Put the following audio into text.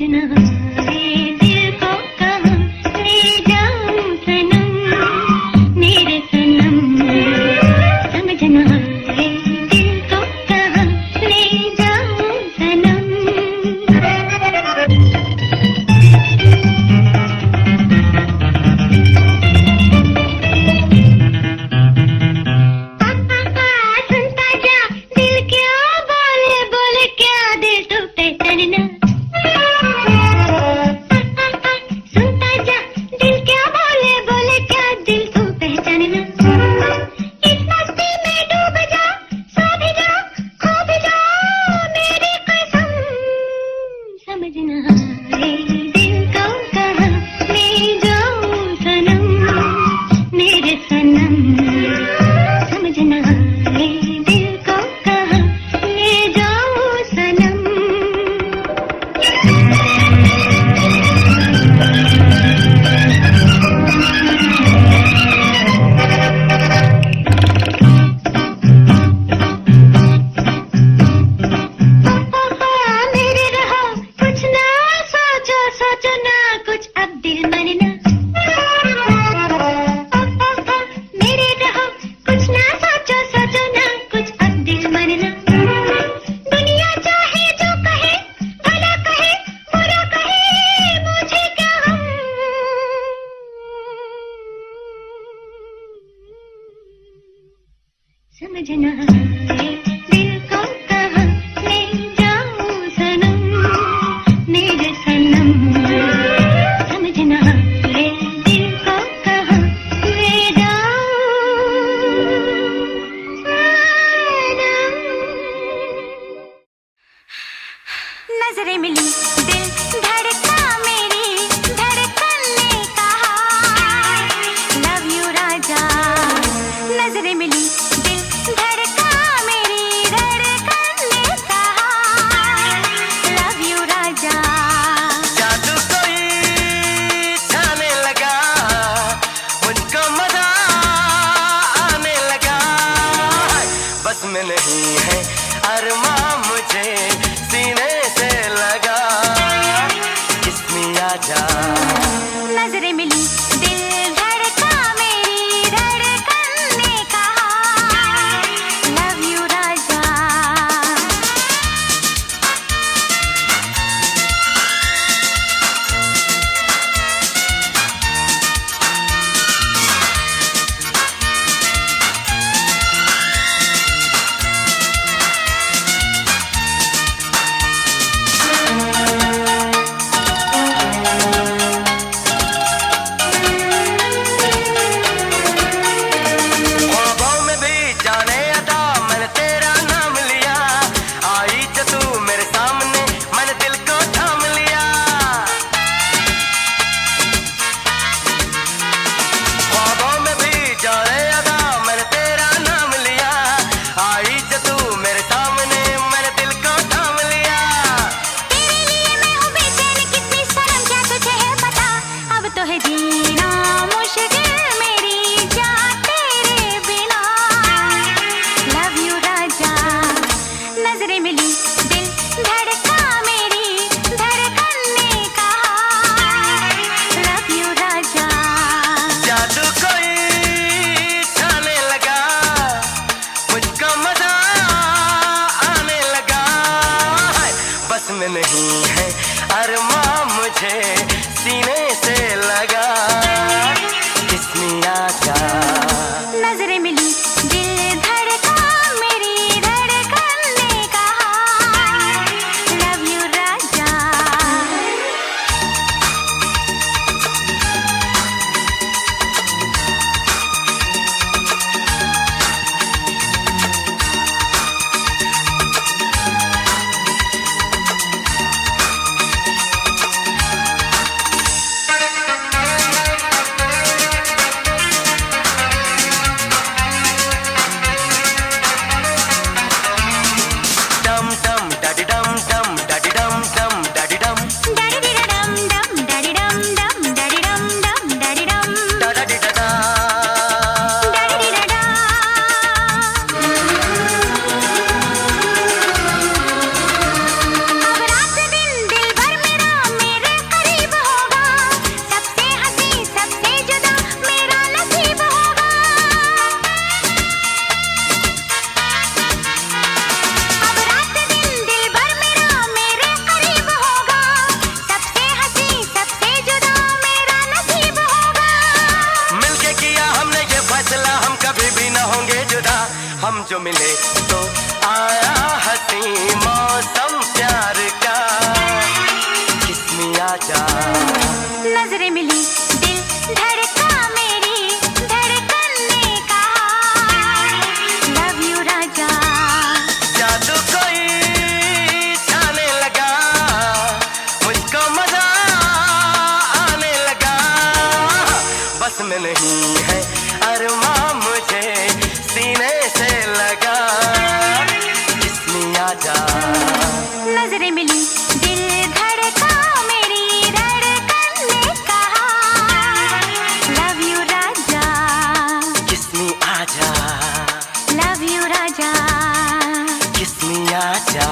समझना आए दिल को कहाँ ले जाऊं सनम, मेरे सनम। समझना आए दिल को कहाँ ले जाऊं सनम। सुनता जा दिल क्या बोले, बोले क्या दिल तो पहचानना। सुनता जा दिल क्या बोले, बोले क्या दिल तो पहचानना। इस मस्ती में डूब जा, सो भी जा, खो भी जा, मेरी कसम। समझना आए दिल को कहाँ ले जाऊं सनम, मेरे सनम। समझना आए दिल को कहाँ ले जाऊं सनम। मेरे रहो कुछ ना सोचो, सोचो ना कुछ अब दिल मानना। मेरे रहो कुछ ना सोचो, सोचो ना कुछ अब दिल मानना। दुनिया चाहे जो कहे, भला कहे बुरा कहे, मुझे क्या हम। समझना आए दिल को कहाँ ले जाऊं सनम, मेरे सनम। समझना आए दिल को कहाँ ले जाऊं सनम। नजरें मिली दिल धड़का, मेरी धड़कन ने कहा लव यू राजा। नजरें मिली दिल धड़का, मेरी धड़कन ने कहा लव यू राजा। जादू कोई छाने लगा, मुझको मजा आने लगा। बस में नहीं है अरमां मुझे सीने से लगा, इसमें आजा। नजरें मिली दिल धड़का, मेरी धड़कन ने कहा लव यू राजा। ख्वाबों में भी जाने अदा मैंने तेरा नाम लिया, आई जो तू मेरे सामने मैंने दिल को थाम लिया। ख्वाबों में भी जाने अदा मैंने तेरा नाम लिया, आई जो तू मेरे सामने मैंने दिल को थाम लिया। तेरे लिए मैं हूँ बेचैन, कितनी शर्म क्या तुझे है पता। अब तो है जीना मुश्किल मेरी जान तेरे बिना। लव यू राजा। नजरें मिली दिल धड़का, मेरी धड़कन ने कहा लव यू राजा। जादू कोई छाने लगा, मुझको मजा आने लगा। बस में नहीं है अरमां मुझे सीने से लगा, इसमें आजा। नजरें मिली दिल धड़का, मेरी धड़कन ने कहा लव यू राजा। मिले तो आया हंसी मौसम प्यार का, किस्मी आजा। नजरें मिली दिल धड़का, मेरी धड़कन ने कहा लव यू राजा। जादू कोई छाने लगा, मुझको मजा आने लगा। बस में नहीं है अरमां मुझे सीने से लगा, किस्मी आजा। नजरें मिली दिल धड़का, मेरी धड़कन ने कहा लव यू राजा, किस्मी आजा, लव यू राजा, किस्मी आजा।